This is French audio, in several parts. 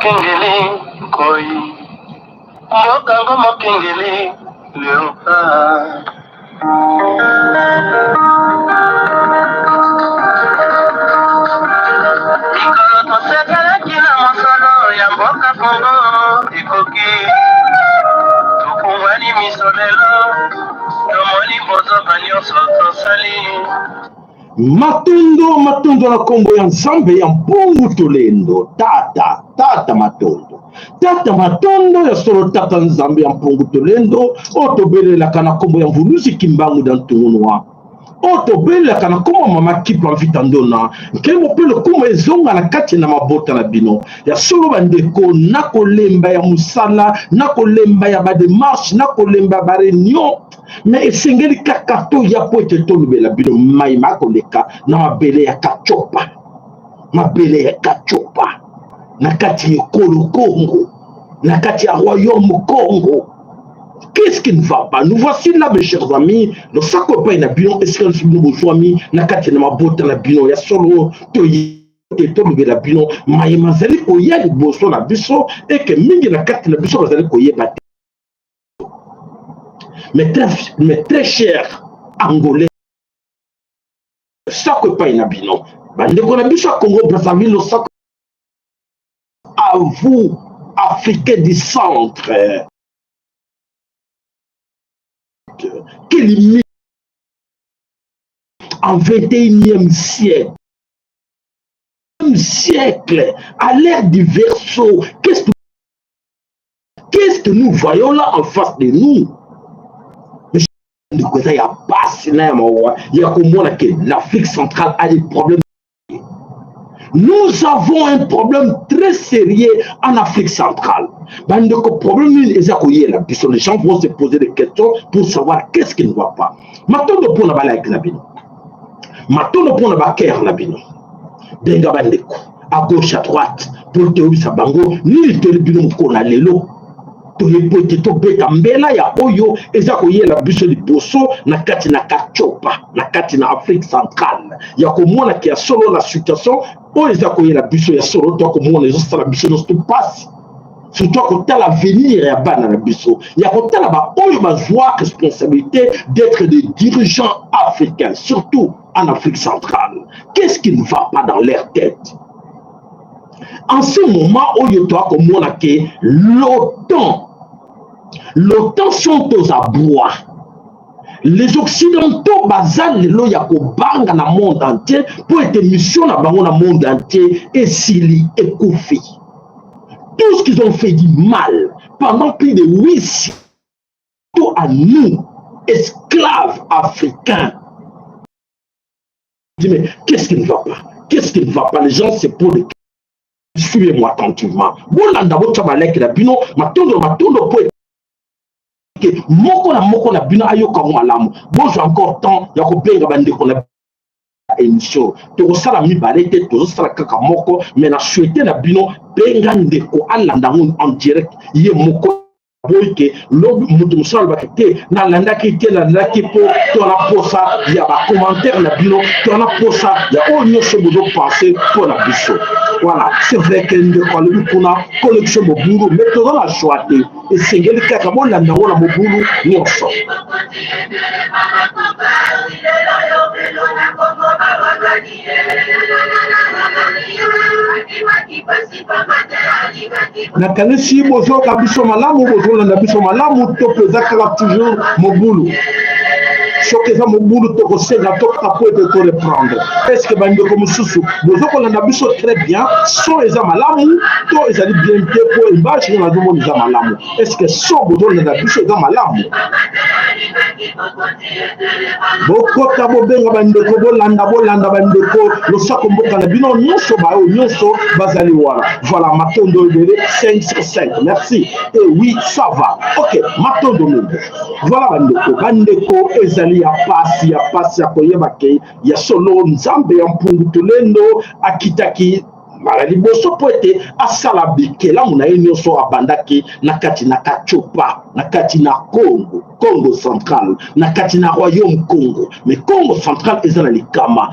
Kengele koi mboka ngoma kengele leopard mikolo tosekelaki na mosolo ya mboka Kongo ikoki tokungwani miso lelo tomoni bozoba nyonso tosali matondo na kombo ya nzambe ya mpungu tolendo tata matondo ya solo tata nzambe ya mpungu tolendo otobelelaka na kombo ya mvuluzi kimbangu da ntungunwa otobelelaka na kombo mama kipa mvita ndona nke mopelo kombo ezonga na kati na mabota na bino ya solo bandeko na kolemba ya musala na kolemba ya bademarshe na kolemba ya bareunion mais esengeli kaka toya po ete tolobela bino mai makoleka na mabele ya kachopa na kati ya ekolo Congo na kati ya royaume Congo. Qu'est-ce qui ne va pas? Nous voici là, mes chers amis, le sac pas na bino est-ce que nous besoin ami na kati na mabota na bino ya solo toyi tolobela bino mai mazali koya liboso na biso et que mingi na kati na biso bazali koyeba te. Mais très cher Angolais, ça que pas inabino. Bandeko na biso Congo Brazzaville, ça à vous, Africains du centre, qui limite en 21e siècle, à l'ère du Verseau, qu'est-ce que nous voyons là en face de nous? L'Afrique centrale a des problèmes. Nous avons un problème très sérieux en Afrique centrale. Les gens vont se poser des questions pour savoir qu'est-ce qui ne va pas. Maintenant, nous prenons la examine. Maintenant, nous prenons la guerre. À gauche, à droite, pour te dire bango, ni te le toyepote tobeta mbela ya oyo eza koyela biso liboso na kati na kachopa na kati na Afrique centrale ya komona ki ya solo la situation oyo eza koyela biso ya solo to komona ezo sala biso no passe surtout kotala l'avenir ya bana na biso ya kotala ba oyo bazwa responsabilité d'être des dirigeants africains surtout en Afrique centrale. Qu'est-ce qui ne va pas dans leur tête? En ce moment, l'OTAN sont aux abois. Les Occidentaux basent les lois dans le monde entier pour être mission dans le monde entier et Sili et Koufi. Tout ce qu'ils ont fait du mal pendant plus de 8 siècles à nous, esclaves africains. Je dis, mais qu'est-ce qui ne va pas? Qu'est-ce qui ne va pas? Les gens se posent des questions. Suivez-moi attentivement. Bolanda bochabalek la bino matondo po que moko na bino ayoka mwalamu. Bonjour encore temps ya ko benga bande ko na émission. To sala mi balete to sala kaka moko mais na souhaiter na bino benga ndeko alanda en direct ye moko boyke lobi mutu musala bakete na landa kite na laki po to na posa ya ba commentaire na bino to na posa ya onyo so bodo penser pour la biso. Voilà, c'est vrai que nous avons une collection de boulot, mais nous avons la choix de et c'est que nous avons la boulot, nous sommes. Nakanisi bozo kabiso malamu bozo na biso malamu to pezaka toujours mobulo. Choqueza mobulo to kosega to kapo de to reprendre. Est-ce que bande comme susu bozo ko na biso très bien so eza malamu to ezali bien te po image na zomo eza malamu. Est-ce que so bozo na biso eza malamu? Boko kabo benga bande ko bolanda bande ko lo sako mboka na bino nyonso ba o nyonso bazali wala. Voilà matondo de 5 sur 5. Merci. Et oui, ça va. OK, matondo ndo. Voilà bande ko ezali ya pasi ya koyeba ke ya solo nzambe ya mpungu tolendo akitaki mala liboso po ete asala bikela muna ye nyonso abandaki na kati na kachopa na kati na Congo central na kati na royaume Congo mais Congo central eza na likama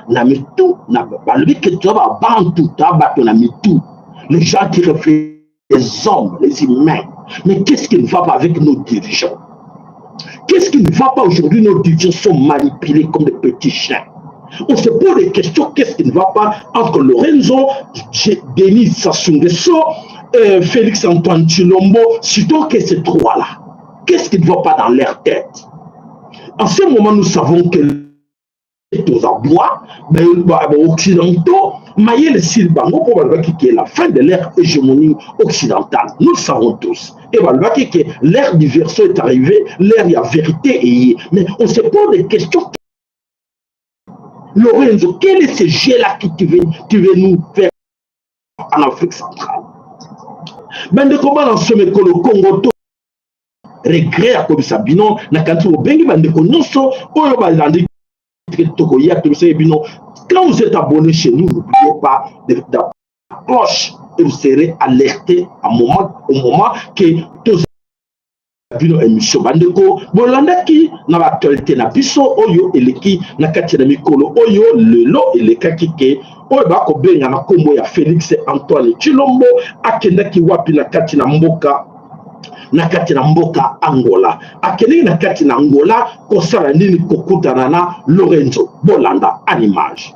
na mitu na balobi ke to ba bantu ta bato na mitu les gens qui réfléchissent, les hommes, les humains. Mais qu'est-ce qui ne va pas avec nos dirigeants? Qu'est-ce qui ne va pas aujourd'hui? Nos dirigeants sont manipulés comme des petits chiens. On se pose des questions, qu'est-ce qui ne va pas entre Lorenzo, Denis Sassou Nguesso, Félix Antoine Tshilombo, surtout que ces trois-là? Qu'est-ce qui ne va pas dans leur tête? En ce moment, nous savons que les abois, occidentaux, Mayel Silbango, pour qui est la fin de l'ère hégémonie occidentale. Nous le savons tous. Et voilà que l'ère du verso est arrivée, l'ère de la vérité. Mais on se pose des questions. Lorenzo, quel est ce jet-là que tu veux nous faire en Afrique centrale? Ben de comment dans ce mec le Congo regret à Kobi Sabino, na kanti au bengi ben de konoso, oyo balandi tokoya to se bino. Quand vous êtes abonné chez nous, n'oubliez pas de la cloche et vous serez alerté au moment que tous bino émission bandeko bolanda ki na l'actualité na biso oyo eleki na kati na mikolo oyo lelo elekaki ke oyo bako benga na kombo ya Félix Antoine Tshilombo akendaki wapi na kati na mboka Angola. Akendaki na kati na Angola kosala nini kokutana na Lorenzo bolanda en image.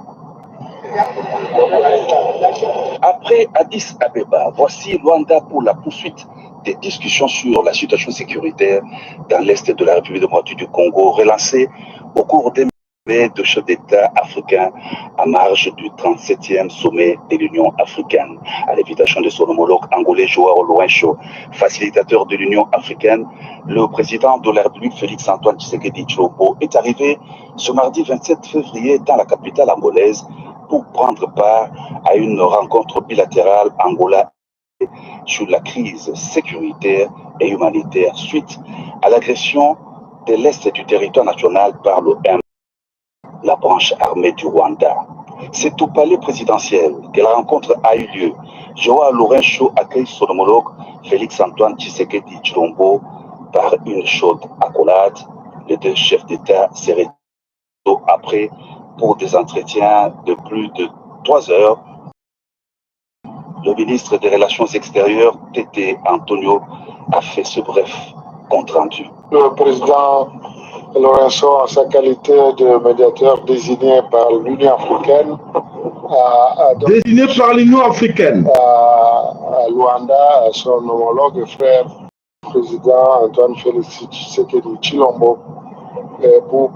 Après Addis Abeba, voici Luanda pour la poursuite des discussions sur la situation sécuritaire dans l'est de la République démocratique du Congo, relancée au cours des de chefs d'État africains à marge du 37e sommet de l'Union africaine. À l'invitation de son homologue angolais Joao Lourenço, facilitateur de l'Union africaine, le président de la République Félix Antoine Tshisekedi Tshilombo est arrivé ce mardi 27 février dans la capitale angolaise pour prendre part à une rencontre bilatérale Angola sur la crise sécuritaire et humanitaire suite à l'agression de l'Est du territoire national par le M, la branche armée du Rwanda. C'est au palais présidentiel que la rencontre a eu lieu. Joao Lourenço accueille son homologue Félix Antoine Tshisekedi Tshilombo par une chaude accolade. Les deux chefs d'État seraient après pour des entretiens de plus de 3 heures. Le ministre des Relations extérieures, Tété Antonio, a fait ce bref compte-rendu. Le président Lorenço, en sa qualité de médiateur désigné par l'Union africaine, à Luanda, à son homologue frère, le président Antoine Félix Tshisekedi Tshilombo, pour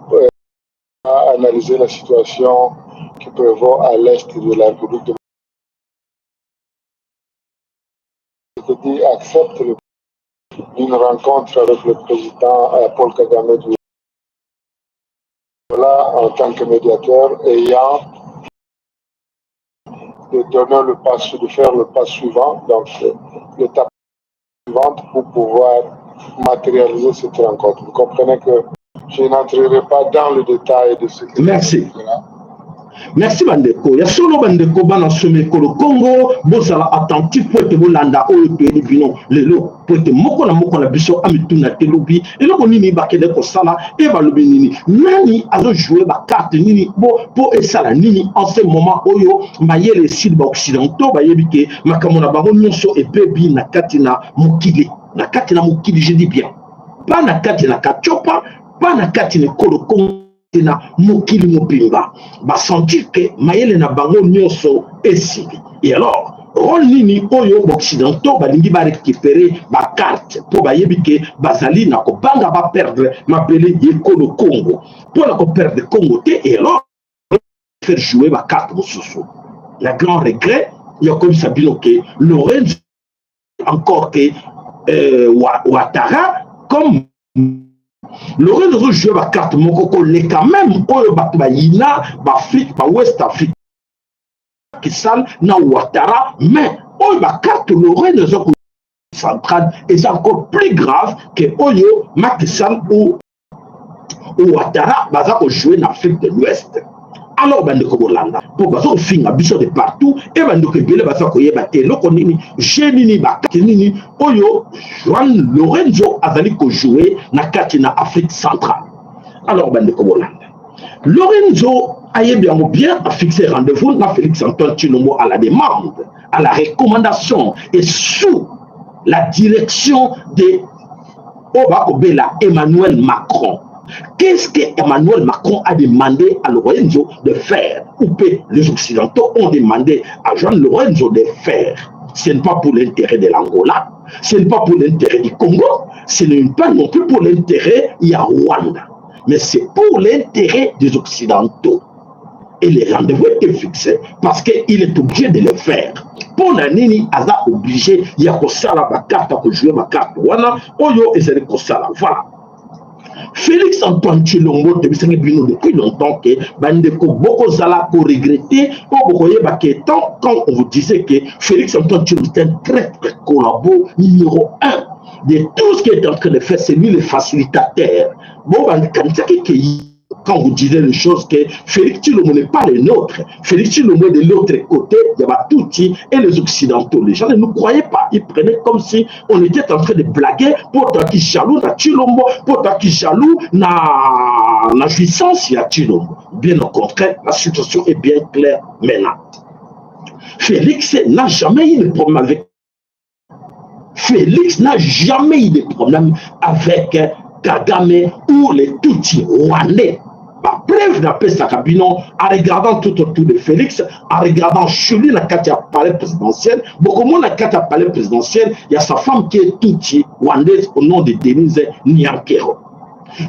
analyser la situation qui prévaut à l'est de la République de Tshisekedi accepte une rencontre avec le président Paul Kagame du Là, en tant que médiateur, ayant de faire le pas suivant, donc l'étape suivante pour pouvoir matérialiser cette rencontre. Vous comprenez que je n'entrerai pas dans le détail de ce que Merci. Merci bandeko. Ya solo bandeko bana somé ko le Congo, bozala attentif pour te bolanda o to bino lelo pour te moko na biso amituna telobi eloko nini bakede ko sala e balobi nini nani azo jouer ba carte nini po esala nini en ce moment oyo mayele silba occidentaux bayebi ke makamona bango nyonso e bebi na katina mokili je dis bien pas na katina kachopa pas na katina ko le Congo na mokili mobimba ba sentir que mayele na bango nyonso esili. Et alors rôle nini oyo occidentaux balingi ba récupérer ba carte pour bayebi ke bazali na ko banga ba perdre mabele yeko le Congo pour la ko perdre Congo te. Et alors faire jouer ba carte mosusu la grand regret il y a comme Sabino que Lorenzo encore que Ouattara comme Lorenzo joue la carte moko les quand même oyo baina Afrique West Afrique qui sale na Ouattara mais oyo ba carte Lorenzo centrale est encore plus grave que oyo Macky Sall ou Ouattara baza ko jouer en Afrique de l'Ouest. Alors bandeko bolanda pour bazo finga biso de partout et bandeko bele baza ko yeba te loko nini jenini ba nini oyo Joao Lorenzo azali ko jouer na kati na Afrique centrale. Alors bandeko bolanda Lorenzo Aïe bien ou bien a fixé rendez-vous dans Félix Antoine Tshilombo à la demande, à la recommandation et sous la direction de Obakobela Emmanuel Macron. Qu'est-ce que Emmanuel Macron a demandé à Lorenzo de faire? Ou que les Occidentaux ont demandé à Jean Lorenzo de faire? Ce n'est pas pour l'intérêt de l'Angola, ce n'est pas pour l'intérêt du Congo, ce n'est pas non plus pour l'intérêt de Rwanda, mais c'est pour l'intérêt des Occidentaux. Et les rendez-vous étaient fixés parce qu'il est obligé de le faire. Pour la nini, il est obligé, il y a ma carte, il jouer ma carte. Voilà, Oyo et c'est voilà. Félix Antoine Tshilombo depuis longtemps que Bandeko Bokozala ko regretté quand on vous disait que Félix Antoine Tshilombo est un très très collabo numéro 1 de tout ce qu'il est en train de faire, c'est lui le facilitateur. Bon, quand vous disiez les choses que Félix Tshilombo n'est pas le nôtre, Félix Tshilombo est de l'autre côté, il y a Batouti et les Occidentaux. Les gens ne nous croyaient pas, ils prenaient comme si on était en train de blaguer pour toi qui jaloux na Tshilombo, pour toi qui jaloux na jouissance il y a Tshilombo. Bien au contraire, la situation est bien claire maintenant. Félix n'a jamais eu de problème avec Félix n'a jamais eu de problème avec Kagame ou les Tutsis rwandais. La preuve d'après Sakabino, en regardant tout autour de Félix, en regardant chez lui la carte à palais présidentiel, beaucoup moins la carte à palais présidentiel, il y a sa femme qui est Tutsi rwandaise au nom de Denise Nyankero.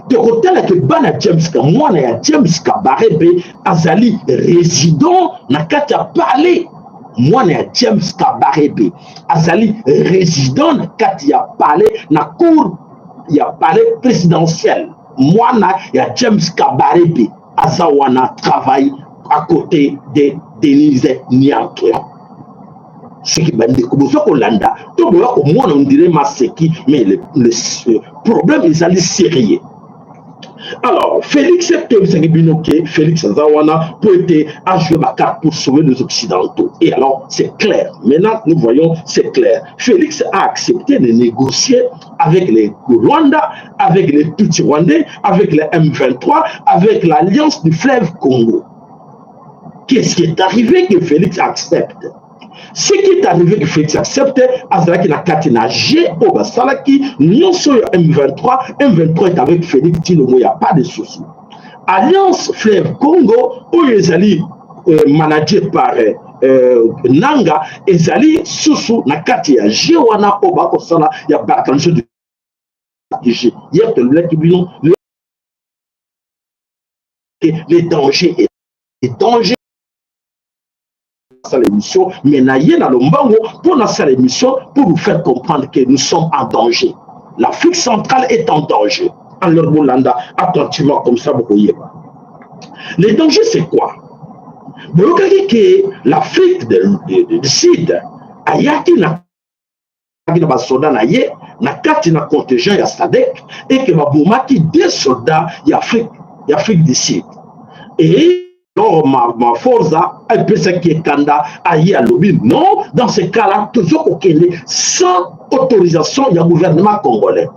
De côté là que Bana James moi na James Kabarebe Azali résident na carte à palais. Moi na James Kabarebe Azali résident na carte à palais na cour il y a palais présidentiel. Moi, il y a James Kabarebe, Azawana travaille à côté de Denise Nyankero. Ce qui m'a dit que vous au moins on dirait Maseki, mais le problème est allé sérieux. Alors, Félix Félix Azawana peut être à jouer ma carte pour sauver les Occidentaux. Et alors, c'est clair. Maintenant, nous voyons, c'est clair. Félix a accepté de négocier avec les Rwanda, avec les Tutsis rwandais, avec les M23, avec l'Alliance du fleuve Congo. Qu'est-ce qui est arrivé que Félix accepte? Ce qui est arrivé que Félix accepte, Azalaki na Katina G, Obasalaki, Nyonso M23, M23 est avec Félix Tshilombo, il n'y a pas de souci. Alliance Fleuve Congo, où ils allaient manager par Nanga, ils allaient sous na Katia G, Wana, Obakosala, il y a pas de G. Hier, les dangers et les dangers. L'émission, mais naïe na lombango pour lancer l'émission pour vous faire comprendre que nous sommes en danger. L'Afrique centrale est en danger. Alors Moulanda, attentivement comme ça, vous voyez pas. Les dangers, c'est quoi? Vous voyez que l'Afrique du Sud, ayaki na soldats naïe, na kati na contingent ya SADC et que babomaki des soldats d'Afrique du Sud. Et non, ma force, elle peut ce qui est Kanda, aïe à lobby. Non, dans ce cas-là, toujours au Kenya, sans autorisation, il y a un gouvernement congolais.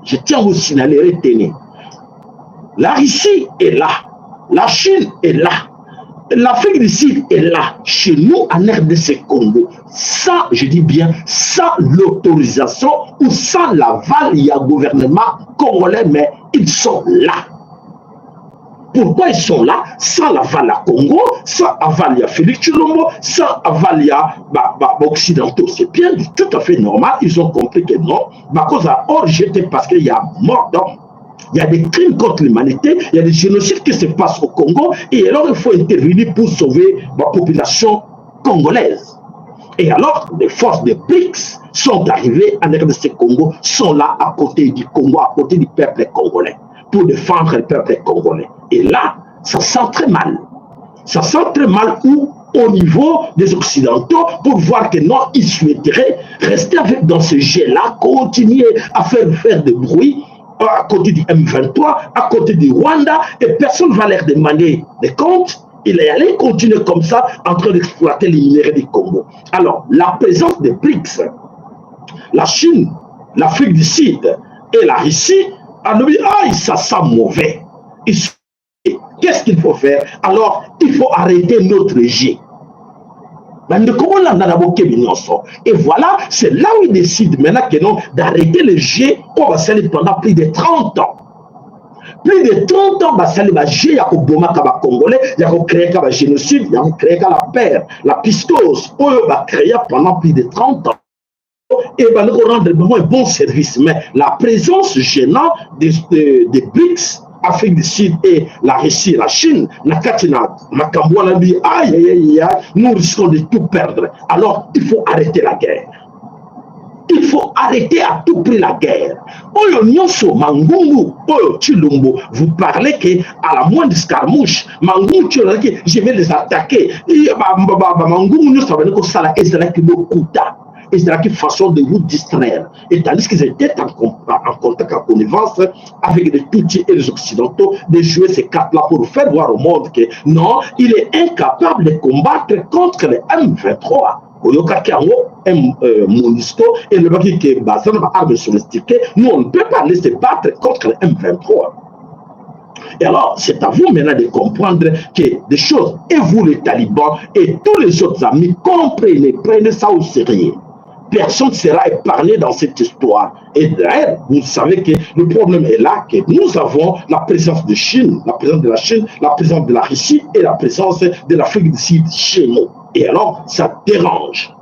Je tiens à vous signaler, retenez. La Russie est là, la Chine est là, l'Afrique du Sud est là, chez nous en RDC Congo, sans, je dis bien, sans l'autorisation ou sans l'aval, il y a un gouvernement congolais, mais ils sont là. Pourquoi ils sont là sans l'aval à Congo, sans aval à Félix Tshilombo, sans aval à Occidentaux? C'est bien tout à fait normal. Ils ont compris que non. Ma cause a hors jeté parce qu'il y a mort d'hommes. Il y a des crimes contre l'humanité, il y a des génocides qui se passent au Congo. Et alors il faut intervenir pour sauver la population congolaise. Et alors les forces de BRICS sont arrivées en RDC Congo, sont là à côté du Congo, à côté du peuple congolais, pour défendre le peuple congolais. Et là, ça sent très mal. Ça sent très mal au niveau des Occidentaux pour voir que non, ils souhaiteraient rester dans ce jet-là, continuer à faire de bruit à côté du M23, à côté du Rwanda, et personne ne va leur demander des comptes. Il est allé continuer comme ça en train d'exploiter les minéraux du Congo. Alors, la présence des BRICS, la Chine, l'Afrique du Sud et la Russie, a dit, ah, ça sent mauvais. qu'est-ce qu'il faut faire? Alors, il faut arrêter notre jet. Et voilà, c'est là où il décide maintenant que non, d'arrêter le jet pendant plus de 30 ans. Plus de 30 ans, il y a un Congolais, il y a créé un génocide, il y a créé la paix, la piscose, il a créé pendant plus de 30 ans. Et va nous rendre vraiment un bon service. Mais la présence gênante des BRICS, Afrique du Sud et la Russie, la Chine, nous risquons de tout perdre. Alors, il faut arrêter la guerre. Il faut arrêter à tout prix la guerre. Vous parlez qu'à la moindre escarmouche, je vais les attaquer. Et c'est la façon de vous distraire. Et tandis qu'ils étaient en contact, en connivence avec les Tutsis et les Occidentaux, de jouer ces cartes-là pour faire voir au monde que non, il est incapable de combattre contre les M23. Monisco et le Baki qui est basé dans l'arme sophistiquée, nous on ne peut pas laisser battre contre les M23. Et alors, c'est à vous maintenant de comprendre que des choses, et vous les talibans, et tous les autres amis, prenez ça au sérieux. Personne ne sera épargné dans cette histoire. Et d'ailleurs, vous savez que le problème est là, que nous avons la présence de Chine, la présence de la Chine, la présence de la Russie et la présence de l'Afrique du Sud chez nous. Et alors, ça dérange.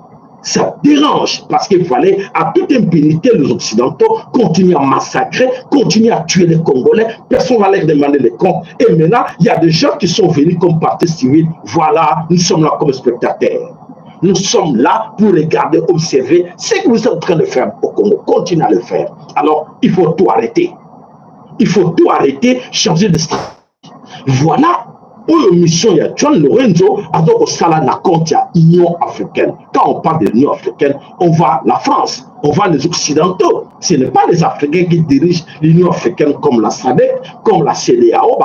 Ça dérange parce qu'il fallait à toute impunité les Occidentaux continuer à massacrer, continuer à tuer les Congolais. Personne ne va leur demander les comptes. Et maintenant, il y a des gens qui sont venus comme partie civile. Voilà, nous sommes là comme spectateurs. Nous sommes là pour regarder, observer ce que vous êtes en train de faire au Congo. Continuez à le faire. Alors, il faut tout arrêter. Il faut tout arrêter, changer de stratégie. Voilà. Pour mission, il y a John Lorenzo, alors au Salana compte l'Union africaine. Quand on parle de l'Union africaine, on voit la France, on voit les Occidentaux. Ce n'est pas les Africains qui dirigent l'Union africaine comme la SADC, comme la CEDEAO.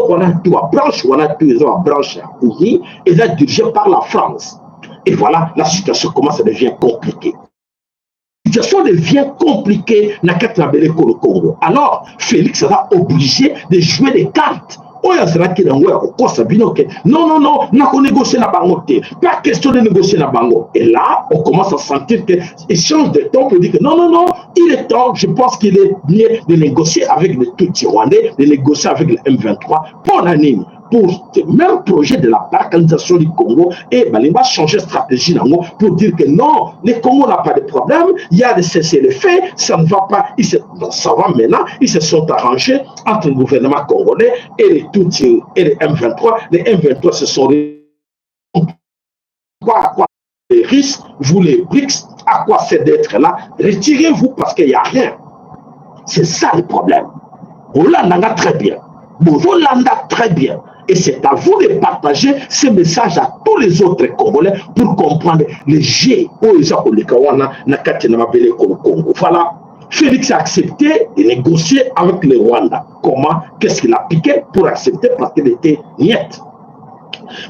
On a tout à branche, on a tout à branche à Ouri, et là dirigé par la France. Et voilà, la situation commence à devenir compliquée. La situation devient compliquée dans le Congo. Alors, Félix sera obligé de jouer des cartes. Non, n'a pas négocié la banque. Pas question de négocier la banque. Et là, on commence à sentir que échange de temps pour dire que non, il est temps, je pense qu'il est mieux de négocier avec les Tutsis rwandais, de négocier avec le M23 pour l'anime. Pour ce même projet de la balkanisation du Congo, et il va changer de stratégie pour dire que non, le Congo n'a pas de problème, il y a des cessez-le-feu, ça ne va pas, ça va maintenant, ils se sont arrangés entre le gouvernement congolais et les Tutsis et les M23. Les M23 se sont quoi les risques, vous les BRICS, à quoi c'est d'être là? Retirez-vous parce qu'il n'y a rien. C'est ça le problème. Hollanda très bien. Hollanda très bien. Et c'est à vous de partager ce message à tous les autres Congolais pour comprendre les jets où ils ont Congo. Voilà. Félix a accepté de négocier avec le Rwanda. Comment? Qu'est-ce qu'il a piqué pour accepter? Parce qu'il était niette.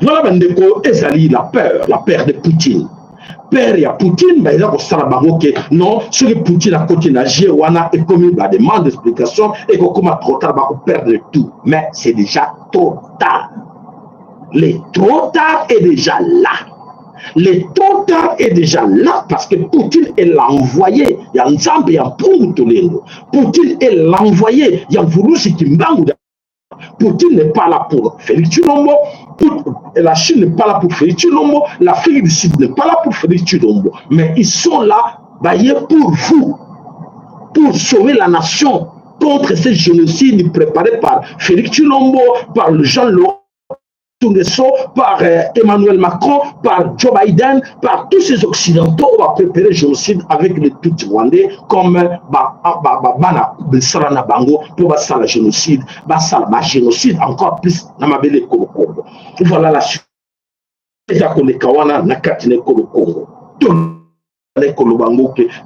Voilà, Bandeko, Ezali, la peur de Poutine. Père, il y a Poutine, mais il y a non, ce que Poutine a continué à agir, et comme il a demande d'explication, et qu'on commence trop tard, on perd tout. Mais c'est déjà trop tard. Le trop tard est déjà là. Le trop tard est déjà là parce que Poutine est l'envoyé. Il y a un Zambie, il y a un Pungutolengo. Poutine est l'envoyé. Il y a un Vurusi Kimbangu. Poutine n'est pas là pour Félix Tshilombo, la Chine n'est pas là pour Félix Tshilombo, l'Afrique du Sud n'est pas là pour Félix Tshilombo, mais ils sont là pour vous, pour sauver la nation contre ce génocide préparé par Félix Tshilombo, par Jean-Laurent par Emmanuel Macron, par Joe Biden, par tous ces Occidentaux. On va préparer le génocide avec les Tutsis rwandais comme Sarana Bango pour le génocide, génocide encore plus dans ma belle Congo. Voilà la suite. Déjà qu'on est kawana na katine Congo.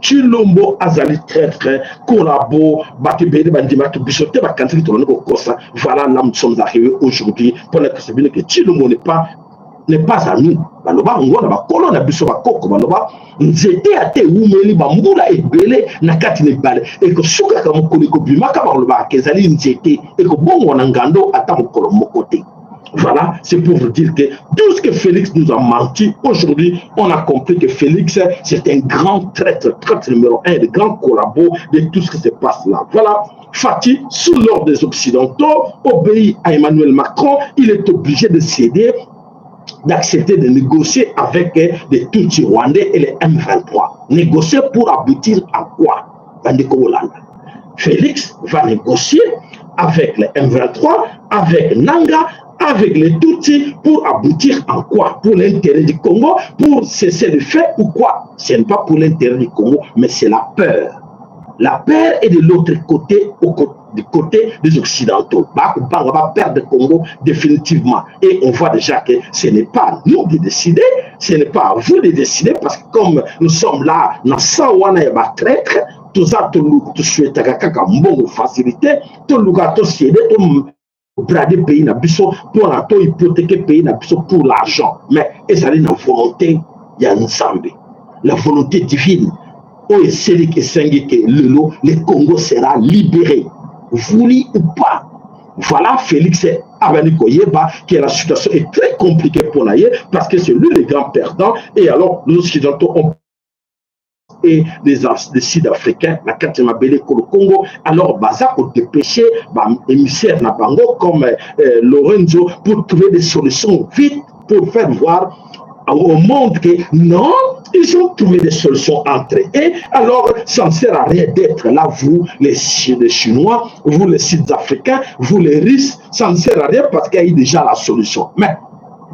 Tshilombo azali très collabo batebele bandima to bisote ba country to noko kosa. Voilà là nous sommes arrivés aujourd'hui pour que c'est bien que Tshilombo n'est pas n'est pas à nous. Baloba, on va colonne à Bissoma Koko, Baloba, nzete à te oumeli, bambula et belé, nakati ne bale, et que souka comme koliko bimaka baloba, kezali nzete, et que bon wanangando attend kolo mokote. Voilà, c'est pour vous dire que tout ce que Félix nous a menti, aujourd'hui, on a compris que Félix, c'est un grand traître numéro 1, de grand collabo de tout ce qui se passe là. Voilà, Fatih, sous l'ordre des Occidentaux, obéit à Emmanuel Macron, il est obligé de céder, d'accepter de négocier avec les Tutsis rwandais et les M23. Négocier pour aboutir à quoi? Félix va négocier avec les M23, avec Nanga, avec les Tutsis pour aboutir en quoi? Pour l'intérêt du Congo, pour cesser le fait ou quoi? Ce n'est pas pour l'intérêt du Congo, mais c'est la peur. La peur est de l'autre côté, du côté des Occidentaux. On va perdre le Congo définitivement. Et on voit déjà que ce n'est pas à nous de décider, ce n'est pas à vous de décider, parce que comme nous sommes là, dans ça, on a un traître, tout ça, tout souhaite une bonne facilité, tout le monde a cédé, brader pays na biso pour la hypothéquer pays na biso pour l'argent, mais ça la volonté ya Nzambe, la volonté divine. Oh, c'est que le Congo sera libéré, voulu ou pas. Voilà Félix Abanikoyeba, qui est la situation est très compliquée pour l'ailleurs parce que c'est lui le grand perdant. Et alors nous Occidentaux ont et des Sud-Africains, la quatrième belle le Congo, alors Baza pour dépêcher émissaire Nabango comme Lorenzo pour trouver des solutions vite pour faire voir au monde que non, ils ont trouvé des solutions entre eux. Et alors, ça ne sert à rien d'être là, vous, les Chinois, vous, les Sud-Africains, vous, les Russes, ça ne sert à rien parce qu'il y a eu déjà la solution. Mais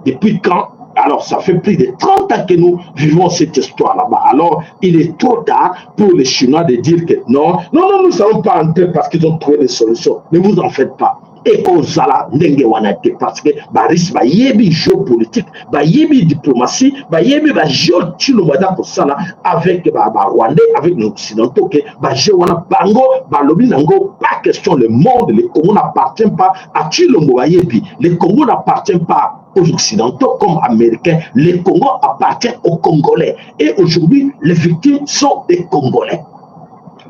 depuis quand? Alors, ça fait plus de 30 ans que nous vivons cette histoire là-bas. Alors, il est trop tard pour les Chinois de dire que non, nous ne allons pas entrer parce qu'ils ont trouvé des solutions. Ne vous en faites pas. Et Ozala Nengewanate, parce que Baris va yebi géopolitique, va yebi diplomatie, va yebi géochilomada pour ça là, avec Rwandais, avec les Occidentaux, que Bajewana Bango, Balobi Nango, pas question le monde, le Congo n'appartient pas à Chilombo Yebi, le Congo n'appartient pas aux Occidentaux comme Américains, le Congo appartient aux Congolais. Et aujourd'hui, les victimes sont des Congolais.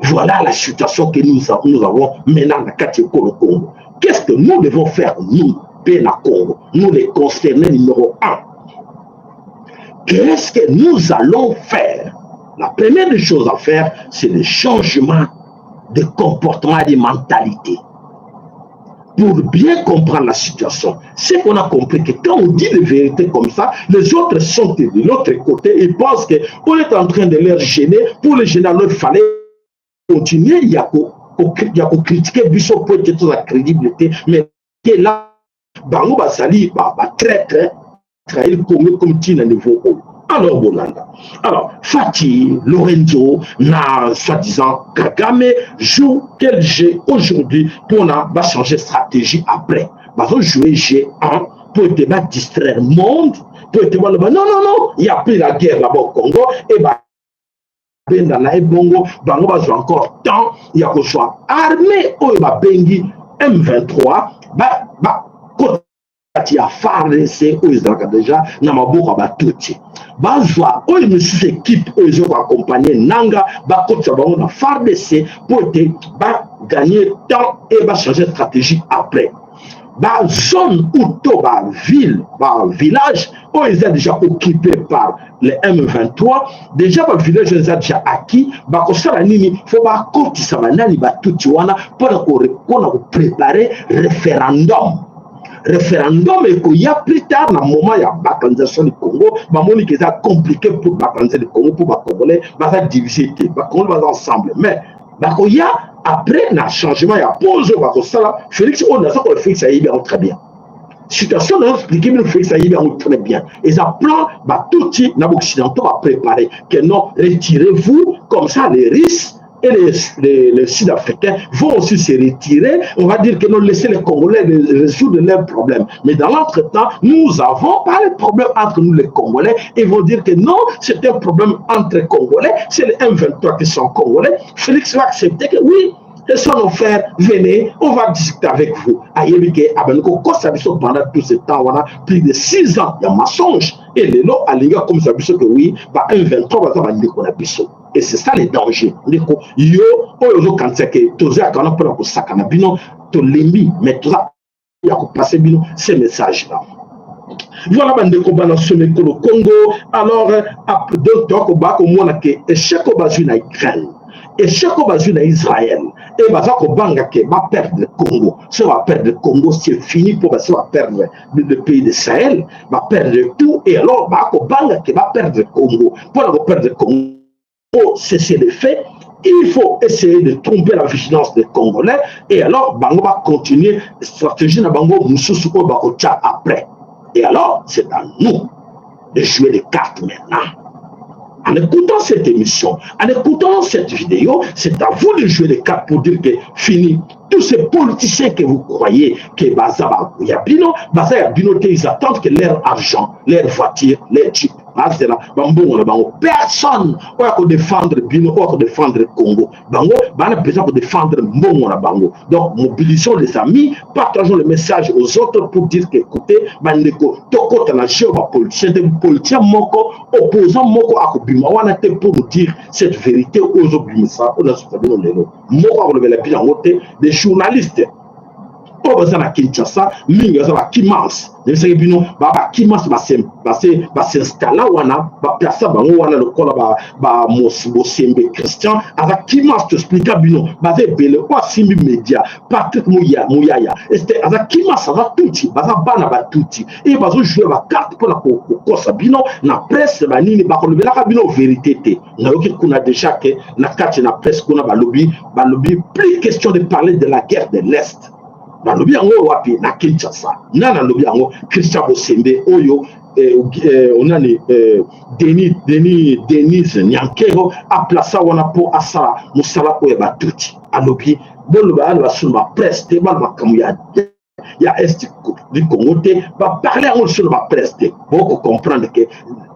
Voilà la situation que nous avons maintenant dans le Congo. Qu'est-ce que nous devons faire, nous, Péna Congo, nous les concernés numéro 1? Qu'est-ce que nous allons faire? La première des choses à faire, c'est le changement de comportement et de mentalité. Pour bien comprendre la situation, c'est qu'on a compris que quand on dit les vérités comme ça, les autres sont de l'autre côté, ils pensent qu'on est en train de les gêner. Pour les gêner, il fallait continuer, il y a qu'à critiquer Bissot pour être la crédibilité, mais là, Bango Basali, très, il comme Tina niveau haut. Alors, Bonanda. Alors, Fatih, Lorenzo, soi-disant, Kagame joue quel jeu aujourd'hui pour changer de stratégie après. Bah, on jouer G1 pour te distraire le monde, pour te dire, non, il n'y a plus la guerre là-bas au Congo, et bah, dans la Bongo, Bango va jouer encore temps, il y a que soit armé, ou bah, Bengi, M23, il y a FARDC, où ils ont déjà, Namabou, Rabatouti. Bazwa, où ils nous équipe, où ils ont accompagné Nanga, Bakot, on a FARDC pour gagner temps et changer de stratégie après. Zone ou ville, village, où ils sont déjà occupés par les M23, déjà le village ils ont déjà acquis, il faut pour préparer référendum. Référendum et qu'il y a plus tard, dans le moment il y a la colonisation du Congo, c'est compliqué pour la colonisation du Congo, pour les Congolais, va diviser, les Congolais vont ensemble. Mais il y a après le changement, il y a pause, Félix, on a ça que Félix a eu très bien. Situation n'a expliqué, mais Félix a eu très bien. Et ça plan, tout type d'Occidentaux va préparer que non, retirez-vous, comme ça les risques. Et les Sud-Africains vont aussi se retirer. On va dire que nous laissons les Congolais résoudre leurs problèmes. Mais dans l'entretemps, nous avons pas de problème entre nous les Congolais. Ils vont dire que non, c'est un problème entre les Congolais. C'est les M23 qui sont Congolais. Félix va accepter que oui, et sont nos frères, venez, on va discuter avec vous. Ayebike, Abenoko, pendant tout ce temps, on a plus de 6 ans, il y a mensonge. Et les lots, Alinga, comme ça, que oui, bah, 1,23, bah, et c'est ça les dangers. Yo, quand c'est que tous les gens pour sakana bino, to lembi, mais tout ça, il y a passer bino ces messages-là. Voilà, bande combat dans ce Congo. Alors, après 2 ans, on va échec au bas d'une Ukraine, échec au bas d'une Israël, et baza ko banga ke va perdre le Congo. Si on va perdre le Congo, c'est fini pour ça va perdre le pays de Sahel, va perdre tout, et alors va ko banga ke va perdre le Congo. Pour perdre le Congo, cesser les faits. Il faut essayer de tromper la vigilance des Congolais, et alors Bango va continuer stratégie na Bango Moussousou Bakocha après. Et alors, c'est à nous de jouer les cartes maintenant. En écoutant cette émission, en écoutant cette vidéo, c'est à vous de jouer les cartes pour dire que fini. Tous ces politiciens que vous croyez que Baza Yabino, ils attendent que leur argent, leur voiture, leur jeep, personne ne défendre Bino, ne défendre le Congo. Bango, a besoin de défendre Mbongo na Bango. Donc, mobilisons les amis, partageons le message aux autres pour dire que, écoutez, Bandeko, Toko Tanagio, politicien Moko, opposant Moko à Kobima, on a été pour nous dire cette vérité aux Obimisa, on a soutenu le Moko, on a relevé la bilan, des journalistes. Oh, ça na Kinshasa, mingi ça va Kimans. Les Sénégalais, bah Kimans va s'installer wana, va placer bango wana le kola ba Mosembe Christian. Avec Kimans t'explique bino, bah belle quoi simi média, Patrick Mouyaya. C'était avec Kimans ça va touti, bah ça bana ba touti. Et bah jouer la carte pour la kosa bino na presse ba nini ba ko la bino vérité té. Na yoki kuna déjà que na carte na presse kuna ba lobby plus question de parler de la guerre de l'Est. Na lobi yango wapi na Kinshasa na lobi yango Christian Bosembe oyo on a Denise Nyankero a placé wana po asala musala oyo batuti alobi bolo ba ala suma presse te ba makamuya ya est du Congo te ba parler en sur la presse te pour comprendre que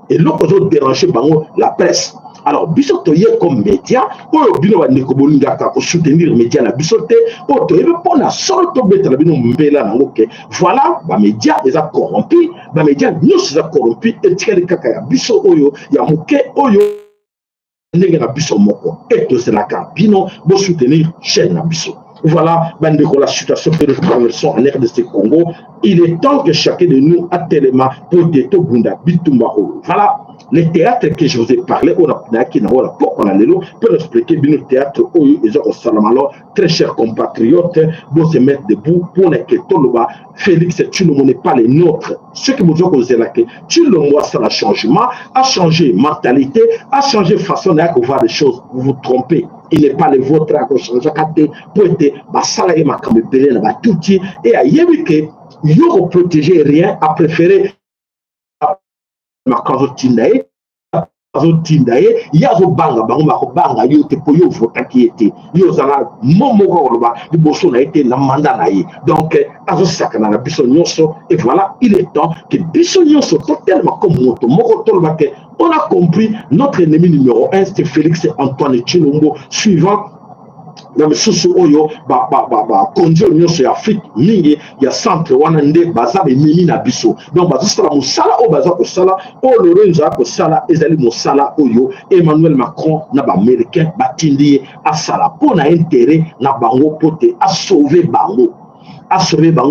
et l'autre chose déranger bango la presse. Alors, bisotoye comme média, pour bino nekobolinga pour soutenir média la bisoté, pour te pour la sorte bête la bino mbela na ngoke. Voilà, ba média les a corrompus, ba média nous les a corrompus et tirer kaka ya biso oyo ya moke oyo ndenge na biso moko. Et tout cela ka bino bo soutenir chaîne na biso. Voilà, la situation que nous traversons en RDC Congo. Il est temps que chacun de nous a tellement pour des Tobunda Bitumbaro. Voilà. Les théâtres que je vous ai parlé, on peut expliquer bien le théâtre où ils ont alors très chers compatriotes, vont se mettre debout pour que tout le bas. Félix, tu ne connais pas les nôtres. Ce que vous avez là, tu le vois, ça a changement, a changé mentalité, a changé façon de voir les choses. Vous vous trompez. Il n'est pas le vôtre à changer pour être salarié ma comme tout et à Yéwike, il y a protéger rien à préférer ma kazotindaye ya zo banga bango makobanga yo te po yo vota qui était yo zala momo ko ba liboso na été na mandat na ye donc azo sakana na biso nyonso et voilà il est temps que biso nyonso totalement comme moto moko tolba ke on a compris notre ennemi numéro 1 c'est Félix Antoine Tshilombo suivant dans le sous oyo konjo nyonso ya Afrique mingi ya centre wana nde baza be mimi na biso donc bazosala musala o baza ko sala o Lorenzo ko sala ezali musala oyo Emmanuel Macron na ba américain batindi asala pour na intérêt na bango pote a sauver bango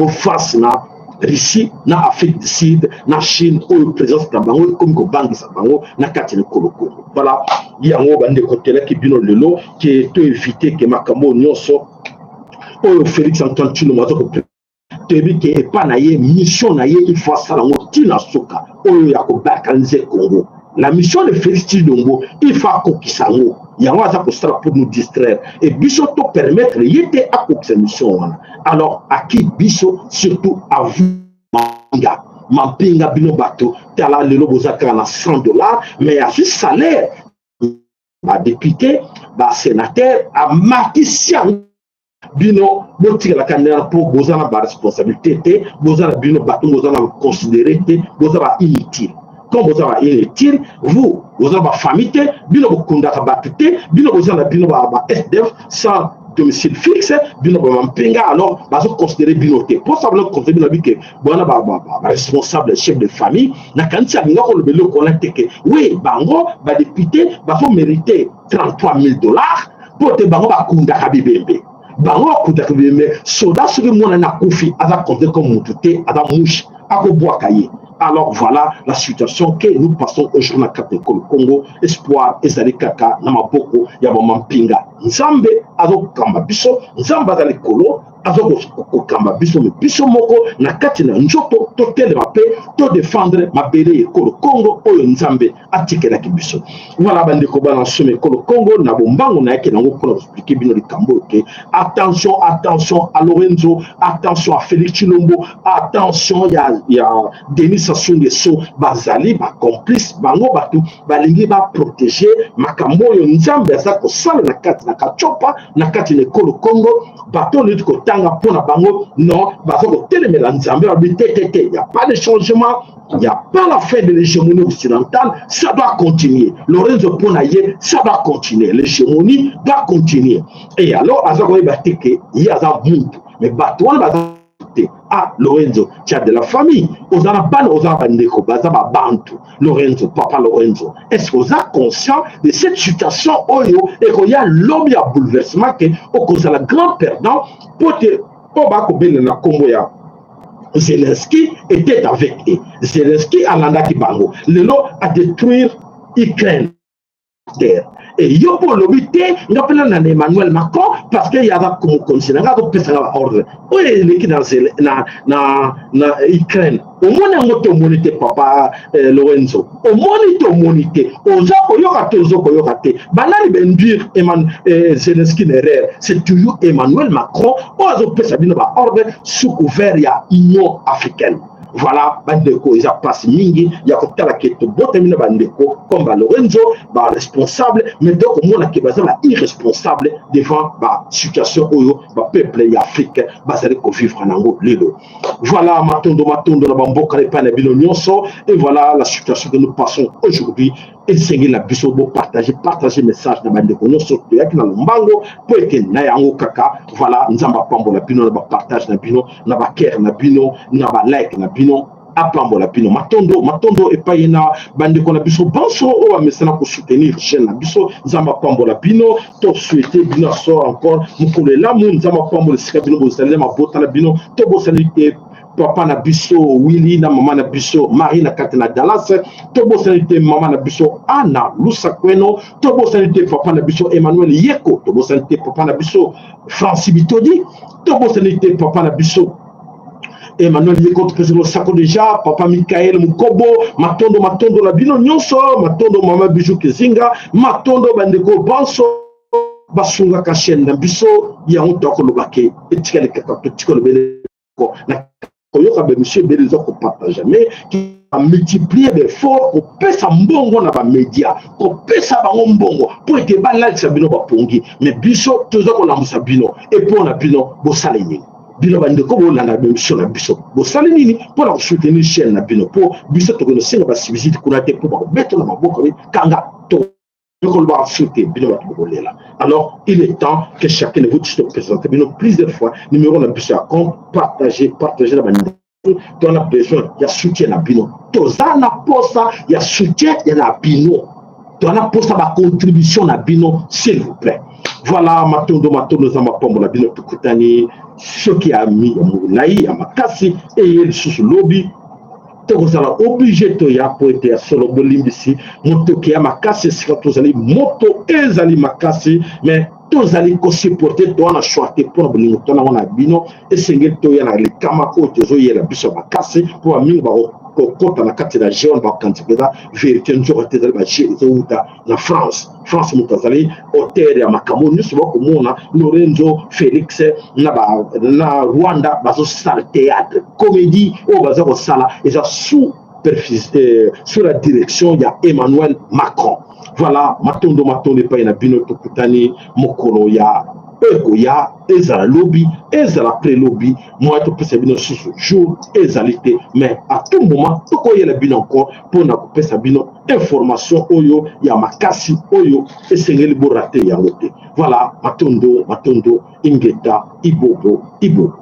face na Russie, na Afrique du Sud, na Chine, où le président de Bango, comme que Bangi Sabango, na Katine Koloko. Voilà, il y a un bande côté là qui bino le lot, qui est évité que Makamo Nyonso, où Félix Antoine Tshilombo, Tebi qui est pas naïe, mission naïe, il faut ça la motina soka, où il y a ko balkaniser Congo. La mission de Félix Tshilombo, il faut Kokisango. Il y a un pour nous distraire. Et Bisso te permettre, il était à cette mission. Alors, à qui Bisso, surtout à vous, Mampinga Bino Bato, Tala le Lobozaka à $100, mais à ce salaire, député, sénateur, à Matisian. Bino, botti la candidature pour Bozana la responsabilité, Bozana Bino Bato, Bozana considéré, Bozana inutile. Quand vous avez inutile, vous avez famille, bino kunda kabapite, bino vous avez bino ba SDF sans domicile fixe bino ba mpenga alors bazo considérer binoté pour ça bino considérer bino que bona ba responsable chef de famille na kanti alinga ko lebelo ko la teke oui bango ba député ba faut mériter $33,000 pour te bango ba kunda kabibembe bango kunda kabibembe soda soki mona na kufi aza compter comme mututé aza mouche akobwa kaye. Alors voilà la situation que nous passons aujourd'hui dans le Congo. Espoir, ezali kaka, namaboko, yabamampinga. Nzambe, azo kamba biso, nzamba za lekolo, azo kamba biso, me biso moko, na kati na njoto, to tele mape, to défendre mabele ekolo Congo, oyo nzambe, atike la kibiso. Voilà, bande ko balansome ekolo Congo, na bombango na yake nango pour expliquer bino li kambo, que attention, attention à Lorenzo, attention à Félix Chilombo, attention, il y a Denis Sassou Nguesso, bazali, ba complice, bango batu, balingi ba protéger, makambo yo nzambe, za ko sala na kati na kachopa, na kati na ekolo Congo, bato le ko tanga pona bango, non, bazo ko telemela nzambe, il n'y a pas de changement, il n'y a pas la fin de l'hégémonie occidentale, ça doit continuer. Lorenzo Ponaye, ça doit continuer. L'hégémonie doit continuer. Et alors, il y a un monde, mais ah, Lorenzo, tu as de la famille. Aux Bantu, Lorenzo, papa Lorenzo. Est-ce que vous êtes conscient de cette situation et qu'il y a l'homme à bouleversement qui est la grande perdant pour te Zelensky était avec eux. Zelensky a l'andaki bango. Lelo a détruire l'Ukraine. Et yo pour l'obité, nous appelons Emmanuel Macron parce qu'il y a comme continent, il y a ordre. Où est l'équipe dans l'Ukraine? Au moins, on monité papa Lorenzo. Au moins, on monité. Oza koyokate, oza koyokate. Banali bendir Zelensky n'erreur. C'est toujours Emmanuel Macron. Ozo pesabino ba ordre sous couvert ya Union africaine. Voilà, bandeko, ils a passé mingi, il y a kotala keto botamina bandeko, comme Lorenzo, responsable, mais donc au moins qui est irresponsable devant la situation où le peuple africain va vivre en Angola. Voilà, matondo, la bamboka, les panabino nyonso, et voilà la situation que nous passons aujourd'hui. Et c'est la biso partager message dans bandeko nyonso, il y a qui dans le mbango, pour que na yango kaka, voilà, nzamba pambo la bino, na partage na bino, na ba care na bino, na ba like na bino, apambo la bino, matondo et payena, bandeko na biso, banso, ou a messana pour soutenir chaîne na biso, nzamba pambo la bino, to souhaiter bino sort encore, mukule la moun, nzamba pambo le sika bino, bozalé ma bota la bino, to bozalé papa na biso Willy na mama na biso Marie na kati na Dallas, tobo sanité mama na biso Anna Lusakweno, tobo sanité papa na biso Emmanuel Yeko, tobo sanité papa na biso Francis Bitodi, tobo sanité papa na biso Emmanuel Yeko président Sako déjà, papa Michael Mukobo, matondo la bino nyonso, matondo mama Bijou Kizinga, matondo bandeko banso basunga kashenda na biso ya mutoko lobake etikale kaka petiko bele ko na koyoka be monsieur Belizo ko partage mais qui a multiplié d'efforts pour pesa mbongo na ba média ko pesa bango mbongo pour que ba like sabino ba pongi mais biso tozo ko lamusa bino et pour na bino bo salini bino bande ko bo landa be monsieur na biso bo salini pour la soutenir chaîne na bino pour biso to ko singa ba visite kuna te pour ba beto na maboko kanga to. Alors, il est temps que chacun de vous se présente plusieurs fois. Numéro de la à compte, partager la bannière. On a besoin, il y a soutien à Bino. Tozana posa, il y a soutien à Bino. On a posa ma contribution à Bino, s'il vous plaît. Voilà, matondo, zama pombo la Bino Tukutani, ce qui a mis à Moulaï, à Makassi, et il sous lobby. Tozala obligé to ya pour être solo bolimbisi moto ki ya makasi sika tozali moto ezali makasi mais tozali ko supporter to na choisir pour bolingo to na wana bino esengeli to ya na likama ko tozo yela biso makasi pour mingi ba kota na kati na jeune ba kantikeda vérité nzo tezali ba uta na France mutazali hôtel ya makamoni nyuso bako mona Lorenzo Félix na Rwanda bazo sala théâtre comédie o bazo ko sala eza sous la direction il y a Emmanuel Macron. Voilà, matondo pa na bino tokutani mokolo ya Ekoya, ezala lobby, ezala pré-lobby, moi tout peut bino sous jour, ezalité, mais à tout moment, tout quoi y a bien encore pour na couper sa bino information oyo, ya makasi oyo, et c'est le beau raté ya loté. Voilà, matondo, ingeta, ibobo, ibo.